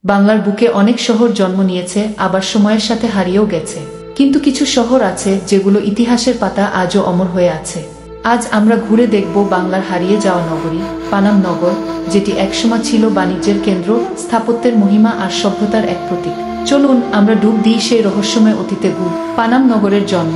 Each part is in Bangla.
বাংলার বুকে অনেক শহর জন্ম নিয়েছে, আবার সময়ের সাথে হারিয়েও গেছে। কিন্তু কিছু শহর আছে যেগুলো ইতিহাসের পাতা আজও অমর হয়ে আছে। আজ আমরা ঘুরে দেখব বাংলার হারিয়ে যাওয়া নগরী পানাম নগর, যেটি একসময় ছিল বাণিজ্যের কেন্দ্র, স্থাপত্যের মহিমা আর সভ্যতার এক প্রতীক। চলুন আমরা ডুব দিই সেই রহস্যময় অতীতে। পানাম নগরের জন্ম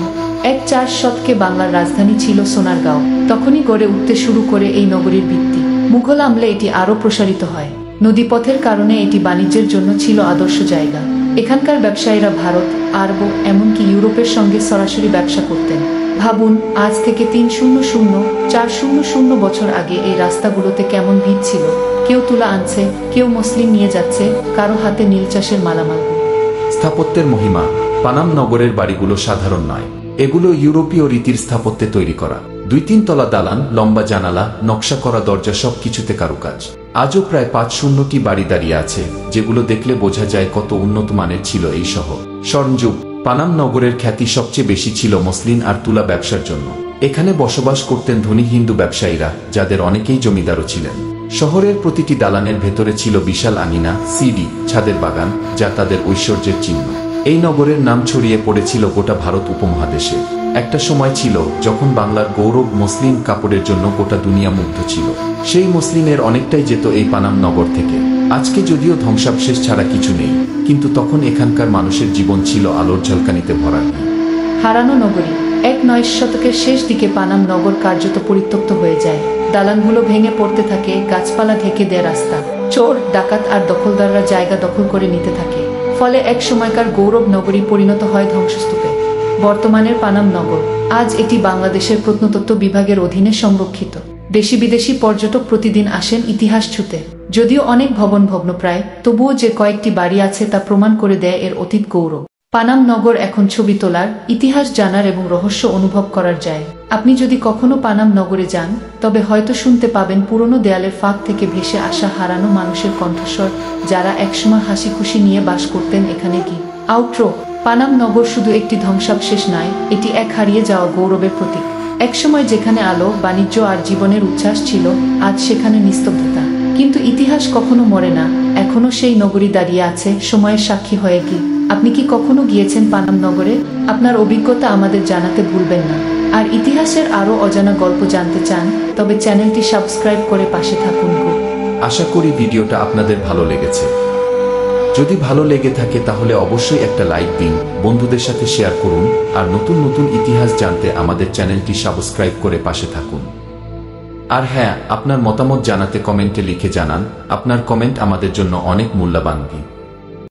4 শতকে বাংলার রাজধানী ছিল সোনারগাঁও। তখনই গড়ে উঠতে শুরু করে এই নগরীর ভিত্তি। মুঘল আমলে এটি আরও প্রসারিত হয়। নদীপথের কারণে এটি বাণিজ্যের জন্য ছিল আদর্শ জায়গা। এখানকার ব্যবসায়ীরা ভারত, আরব, এমনকি ইউরোপের সঙ্গে সরাসরি ব্যবসা করতেন। ভাবুন, আজ থেকে 300-400 বছর আগে এই রাস্তাগুলোতে কেমন ভিড় ছিল। কেউ তুলা আনছে, কেউ মসলিন নিয়ে যাচ্ছে, কারো হাতে নীল চাষের মালামাল। স্থাপত্যের মহিমা। পানাম নগরের বাড়িগুলো সাধারণ নয়, এগুলো ইউরোপীয় রীতির স্থাপত্যে তৈরি করা। 2-3 তলা দালান, লম্বা জানালা, নকশা করা দরজা, সব কিছুতে কারুকাজ। আজও প্রায় 500টি বাড়ি দাঁড়িয়ে আছে, যেগুলো দেখলে বোঝা যায় কত উন্নত মানের ছিল এই শহর। স্বর্ণযুগ। পানাম নগরের খ্যাতি সবচেয়ে বেশি ছিল মসলিন আর তুলা ব্যবসার জন্য। এখানে বসবাস করতেন ধনী হিন্দু ব্যবসায়ীরা, যাদের অনেকেই জমিদারও ছিলেন। শহরের প্রতিটি দালানের ভেতরে ছিল বিশাল আঙিনা, সিঁড়ি, ছাদের বাগান, যা তাদের ঐশ্বর্যের চিহ্ন। এই নগরের নাম ছড়িয়ে পড়েছিল গোটা ভারত উপমহাদেশে। একটা সময় ছিল যখন বাংলার গৌরব মসলিন কাপড়ের জন্য গোটা দুনিয়া মুগ্ধ ছিল। সেই মসলিনের অনেকটাই যেত এই পানাম নগর থেকে। আজকে যদিও ধ্বংসাবশেষ ছাড়া কিছু নেই, কিন্তু তখন এখানকার মানুষের জীবন ছিল আলোর ঝলকানিতে ভরা। হারানো নগরী। 9 শতকের শেষ দিকে পানাম নগর কার্যত পরিত্যক্ত হয়ে যায়। দালানগুলো ভেঙে পড়তে থাকে, গাছপালা ঢেকে দেয় রাস্তা। চোর, ডাকাত আর দখলদাররা জায়গা দখল করে নিতে থাকে। ফলে এক সময়কার গৌরব নগরী পরিণত হয় ধ্বংসস্তূপে। বর্তমানের পানাম নগর আজ এটি বাংলাদেশের প্রত্নতত্ত্ব বিভাগের অধীনে সংরক্ষিত। দেশি বিদেশি পর্যটক প্রতিদিন আসেন ইতিহাস ছুঁতে। যদিও অনেক ভবন ভগ্নপ্রায়, তবুও যে কয়েকটি বাড়ি আছে তা প্রমাণ করে দেয় এর অতীত গৌরব। পানাম নগর এখন ছবি তোলার, ইতিহাস জানার এবং রহস্য অনুভব করার জায়গা। আপনি যদি কখনো পানাম নগরে যান, তবে হয়তো শুনতে পাবেন পুরনো দেয়ালের ফাঁক থেকে ভেসে আসা হারানো মানুষের কণ্ঠস্বর, যারা একসময় হাসি খুশি নিয়ে বাস করতেন এখানে। আউট্রো। পানাম নগর শুধু একটি ধ্বংসাবশেষ নয়, এটি এক হারিয়ে যাওয়া গৌরবের প্রতীক। একসময় যেখানে আলো, বাণিজ্য আর জীবনের উচ্ছ্বাস ছিল, আজ সেখানে নিস্তব্ধতা। কিন্তু ইতিহাস কখনো মরে না, এখনো সেই নগরী দাঁড়িয়ে আছে, সময়ের সাক্ষী হয়ে। আপনি কি কখনো গিয়েছেন পানাম নগরে? আপনার অভিজ্ঞতা আমাদের জানাতে ভুলবেন না। আর ইতিহাসের আরও অজানা গল্প জানতে চান, তবে চ্যানেলটি সাবস্ক্রাইব করে পাশে থাকুন। আশা করি ভিডিওটা আপনাদের ভালো লেগেছে। যদি ভালো লেগে থাকে তাহলে অবশ্যই একটা লাইক দিন, বন্ধুদের সাথে শেয়ার করুন, আর নতুন নতুন ইতিহাস জানতে আমাদের চ্যানেলটি সাবস্ক্রাইব করে পাশে থাকুন। আর হ্যাঁ, আপনার মতামত জানাতে কমেন্টে লিখে জানান। আপনার কমেন্ট আমাদের জন্য অনেক মূল্যবান।